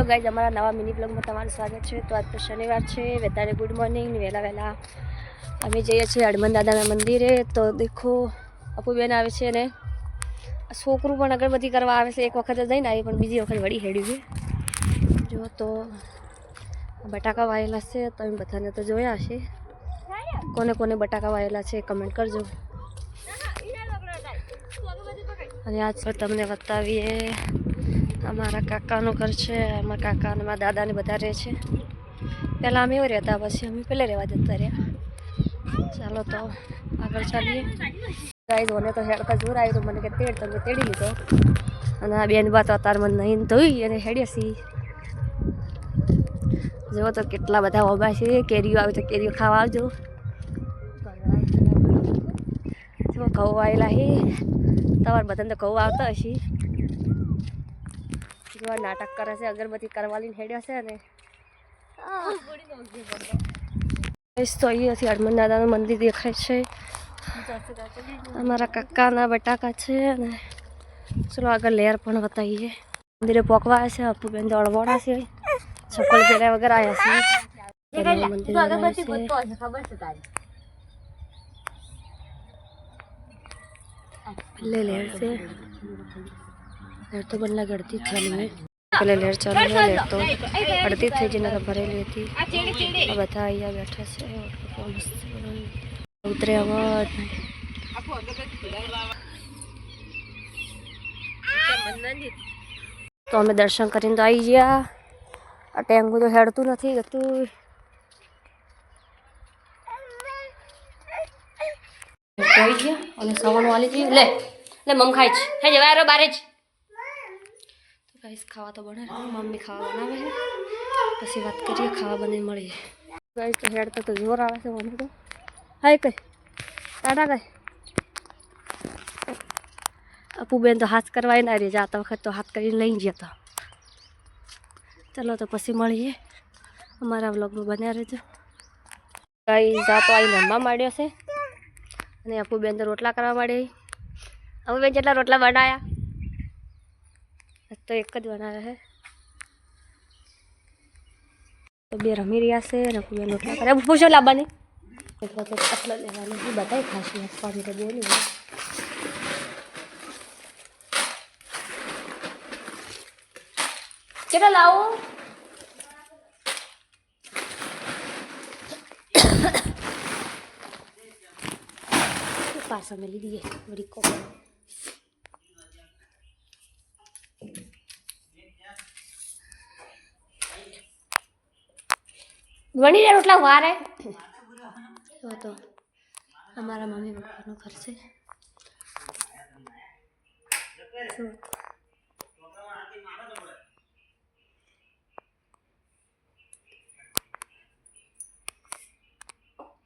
Guys हमारा नवा mini blog में तमाરું स्वागत है। तो आज तो शनिवार है, वेताने गुड मॉर्निंग। वेला वेला अमे जईए छीए हनुमान दादा मंदिरे। तो देखो अपूबेन आवे छे ने छोकरू पण अगरबत्ती करवा आवे छे। एक वखत जईने आई पण बीजी वखत वड़ी हेड्યું છે। जो तो बटाका वायेला छे तमे बधाने तो जोया हशे। कोने कोने बटाका वायेला छे कमेंट करजो। અને આજ પર તમને બતાવીએ અમારા કાકાનું ઘર છે। અમારા કાકા અને મારા દાદાને બધા રહે છે। પહેલાં અમે એવું રહેતા, પછી અમે પહેલાં રહેવા જતા રહ્યા। ચાલો તો આગળ ચાલીએ। ગાઈઝ મને તો હેડતા જોર આવ્યું, તો મને કે તેડ, તમે તેડી લીધો। અને આ બેન બા તો અત્યારે મને નહીં ધોઈ અને હેડ્યા છીએ। જુઓ તો કેટલા બધા ઓબા છે। કેરીઓ આવે તો કેરીઓ ખાવા આવજો। જો ઘઉં આવેલા છે, તમારે બધાને તો ઘઉં આવતા હશે। जो नाटक करे से अगरबत्ती करवाली हेड्या से ने तो ये हनुमान दादा मंदिर देखाय छे। हमारा काका ना बटाका छे ने चलो आगे लेर पण बताइए। मंदिर पोकवा से अपू बेन दौड़वाड़ा से चप्पल पहरे वगैरह आया से मंदिर अगरबत्ती गोतो है खबर से तारी ले लेर से लेर तो बनला गड़ती चालू है। पहले लेर चालू है, लेर तो गड़ती थी जिन्हें तो भरेली थी। अब बताइए बैठा से उतरे आवाज तो हमें दर्शन करीने तो आई गया। टेंगू तो हेड़तू नहीं गतू आई गया और सवन वाली थी ले ले मम खाई है जवारो बारे तो गाइस खावा तो बने मम्मी खावा बनावे है। पछी बात करिए खावा बने मळी गाइस। तो हेड तो जोर आवे छे મને तो हाय कई टाटा कई अपू बेन तो हाथ करवाई ना रे जाता वखत तो हाथ करी लई गया था। चलो तो पछी मळीए हमारा व्लॉग में बने रहजो। गाइस जा तो आई रमवा माड्यो छे અને अपू बेन तो रोटला करवा माड़ी। अपू बेन जेटला रोटला बनाया तो एक ज बनाया है। तो बे रमी रहा से अपू बेन रोटला करे पूछो लाबानी तो आटला लेवानी ही बताई खासी पानी तो बोली चलो लाओ पार्सल में ली दिए बड़ी को बनी रे रोटला हुआ रे। तो हमारा मम्मी पापा नो घर से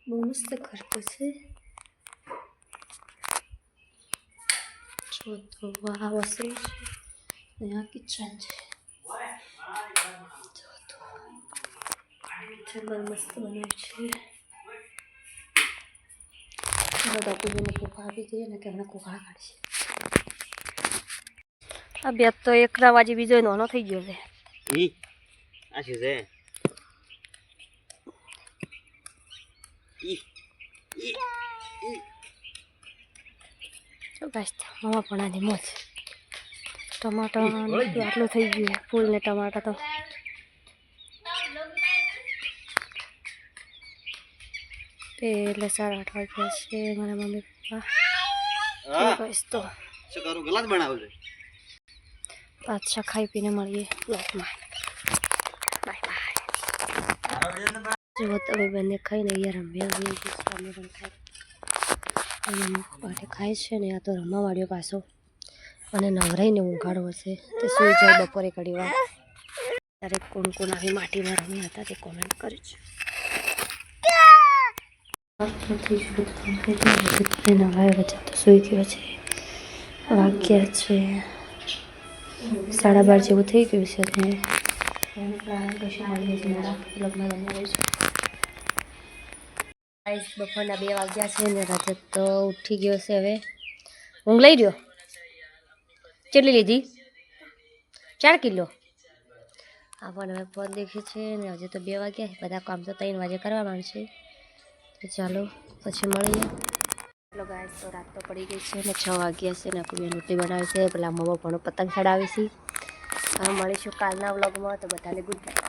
बहुत मस्त घर तो से जो तो वहाँ वसे यहाँ किचन है। किचन मस्त बनाए બધા પૂજને કોકા આપી દઈએ ને કે હમણાં કોકા કાઢશે। આ બે તો એકરા વાજી બીજો નાનો થઈ ગયો છે। આ શું છે? તો ગાઈસ મામા પણ આની મોજ ટમાટર આટલું થઈ ગયું ફૂલ ને ટમાટર તો पहले 8:30 वाग्या से मारा मम्मी पापा गाइस तो શું કરું ગલાસ બનાવું છે। પાછા ખાઈ પીને મળીએ બ્લોગમાં। Bye bye. જો તમે બંને ખાઈને યાર રમ્યા અમે પણ ખાઈ અને પાછે ખાય છે ને આ તો રમવા વાળ્યો પાછો અને નવરાઈને ઊંઘાડવો છે તે સુઈ જાય બપોરે ઘડી વાર। ત્યારે કોણ કોણ આવી માટીમાં રમ્યા હતા તે કોમેન્ટ કરજો। નવાય બચ્ચા તો સુઈ ગયો છે। વાગ્યા છે 12:30 જેવું થઈ ગયું છે ને પછી મળીએ છીએ મારા બ્લોગમાં બની રહીશું। ગાઈસ બપોરના 2 વાગ્યા છે ને રાતે તો ઉઠી ગયો છે। હવે ઊંઘ લઈ રહ્યો। કેટલી લીધી? 4 કિલો। આ પણ હવે ફોન દેખે છે ને હજુ તો 2 વાગ્યા બધા કામ તો 3 વાગે કરવા માંડશે તો ચાલો પછી મળીએ ચલો ગાઈસ તો રાત તો પડી ગઈ છે ને 6 વાગ્યા છે ને આપણે રોટી બનાવી છે પેલા મમ્મા પણ પતંગ ચડાવી છે હવે મળીશું કાલના વ્લોગમાં તો બધાને ગુડ નાઇટ